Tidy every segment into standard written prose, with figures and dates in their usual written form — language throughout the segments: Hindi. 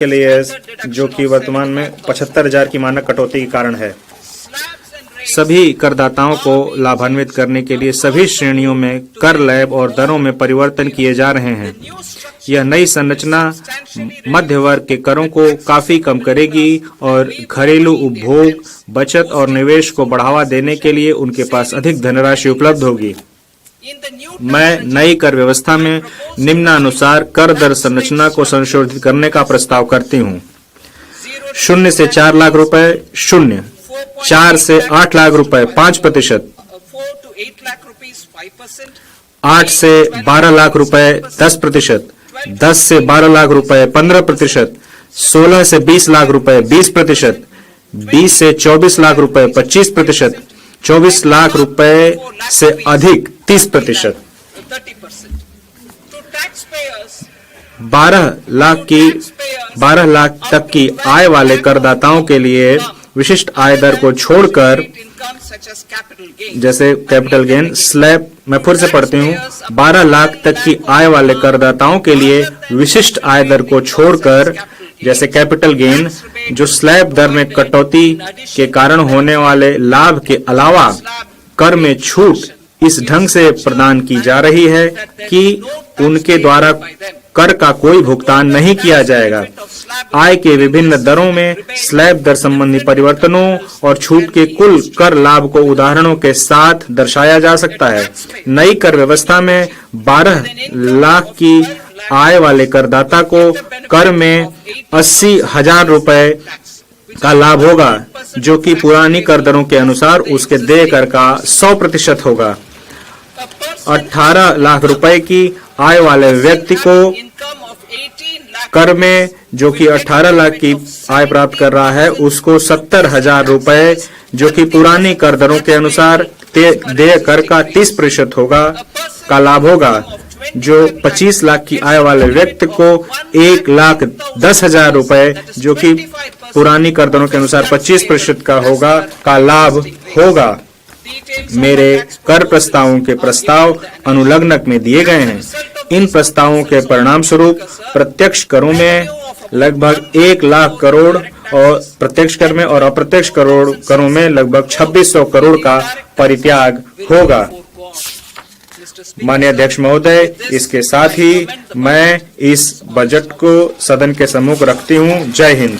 के लिए, जो कि वर्तमान में 75,000 की मानक कटौती के कारण है। सभी करदाताओं को लाभान्वित करने के लिए सभी श्रेणियों में कर स्लैब और दरों में परिवर्तन किए जा रहे हैं। यह नई संरचना मध्य वर्ग के करों को काफी कम करेगी और घरेलू उपभोग, बचत और निवेश को बढ़ावा देने के लिए उनके पास अधिक धनराशि उपलब्ध होगी। मैं नई कर व्यवस्था में निम्नानुसार कर दर संरचना को संशोधित करने का प्रस्ताव करती हूँ। 0 से 4 लाख रुपए 0, 4 से 8 लाख रुपए 5%, 8 से 12 लाख रुपए 10%, 10 से 12 लाख रुपए 15%, 16 से 20 लाख रुपए 20%, 20 से 24 लाख रुपए 25%, 24 लाख रुपए से अधिक 30%। 12 लाख तक की आय वाले करदाताओं के लिए विशिष्ट आय दर को छोड़कर, जैसे कैपिटल गेन स्लैब, मैं फिर से पढ़ती हूँ, 12 लाख तक की आय वाले करदाताओं के लिए विशिष्ट आय दर को छोड़कर, जैसे कैपिटल गेन, जो स्लैब दर में कटौती के कारण होने वाले लाभ के अलावा कर में छूट इस ढंग से प्रदान की जा रही है कि उनके द्वारा कर का कोई भुगतान नहीं किया जाएगा। आय के विभिन्न दरों में स्लैब दर संबंधी परिवर्तनों और छूट के कुल कर लाभ को उदाहरणों के साथ दर्शाया जा सकता है। नई कर व्यवस्था में 12 लाख की आय वाले करदाता को कर में 80,000 रुपए का लाभ होगा, जो कि पुरानी कर दरों के अनुसार उसके देय कर का 100% होगा। 18 लाख रुपए की आय वाले व्यक्ति को कर में, जो कि 18 लाख की आय प्राप्त कर रहा है, उसको 70,000 रुपए, जो कि पुरानी कर दरों के अनुसार देय कर का 30% होगा, का लाभ होगा। जो 25 लाख की आय वाले व्यक्ति को 1,10,000 रुपए, जो कि पुरानी कर दरों के अनुसार 25% का होगा, का लाभ होगा। मेरे कर प्रस्तावों के प्रस्ताव अनुलग्नक में दिए गए हैं। इन प्रस्तावों के परिणाम स्वरूप प्रत्यक्ष करों में लगभग 1 लाख करोड़ और प्रत्यक्ष कर में और अप्रत्यक्ष करों में लगभग 2600 करोड़ का परित्याग होगा। माननीय अध्यक्ष महोदय, इसके साथ ही मैं इस बजट को सदन के सम्मुख रखती हूँ। जय Hind.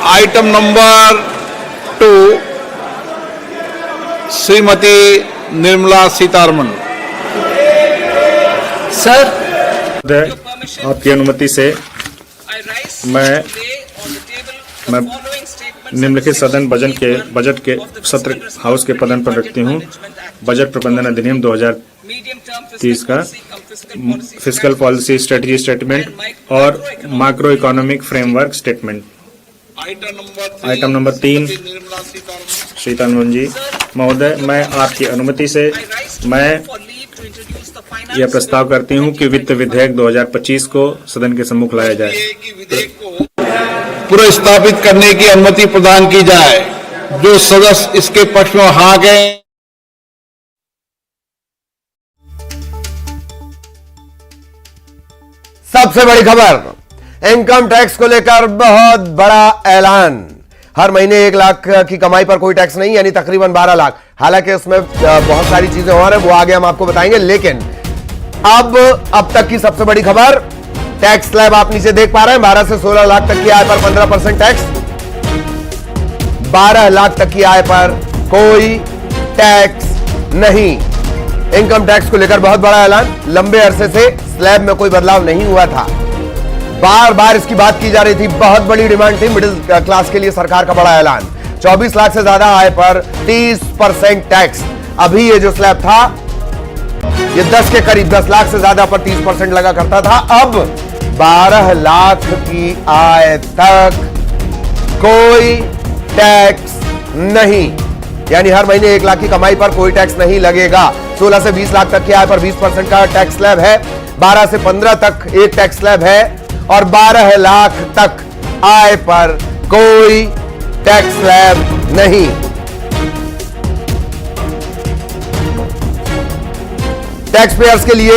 Item number 2, Shrimati Nirmala Sitharaman. Sir, आपकी अनुमति से मैं निम्नलिखित सदन बजट के सत्र हाउस के पदन पर रखती हूँ। बजट प्रबंधन अधिनियम 2030 का फिस्कल पॉलिसी स्ट्रेटजी स्टेटमेंट और macro economic framework statement. Item number 3, Sitharaman ji महोदय, मैं आपकी अनुमति से मैं यह प्रस्ताव करती हूं कि वित्त विधेयक 2025 को सदन के सम्मुख लाया जाए। पुनर्स्थापित करने की अनुमति प्रदान की जाए। जो सदस्य इसके पक्ष में हाँ कहें। सबसे बड़ी खबर, इनकम टैक्स को लेकर बहुत बड़ा ऐलान। हर महीने 1 लाख की कमाई पर कोई टैक्स नहीं, यानी तकरीबन 12 लाख। हालांकि उसमें बहुत सारी चीजें और हैं, वो आगे हम आपको बताएंगे। लेकिन अब तक की सबसे बड़ी खबर, टैक्स स्लैब आप नीचे देख पा रहे हैं। 12 से 16 लाख तक की आय पर 15% टैक्स, 12 लाख तक की आय पर कोई टैक्स नहीं। इनकम टैक्स को लेकर बहुत बड़ा ऐलान। लंबे अरसे से स्लैब में कोई बदलाव नहीं हुआ था, बार बार इसकी बात की जा रही थी, बहुत बड़ी डिमांड थी मिडिल क्लास के लिए। सरकार का बड़ा ऐलान, 24 लाख से ज्यादा आय पर 30% टैक्स। अभी ये जो स्लैब था, ये 10 के करीब, 10 लाख से ज्यादा पर 30% लगा करता था। अब 12 लाख की आय तक कोई टैक्स नहीं, यानी हर महीने 1 लाख की कमाई पर कोई टैक्स नहीं लगेगा। 16 से 20 लाख तक की आय पर 20% का टैक्स स्लैब है, 12 से 15 तक एक टैक्स स्लैब है, और 12 लाख तक आय पर कोई टैक्स स्लैब नहीं। टैक्स पेयर्स के लिए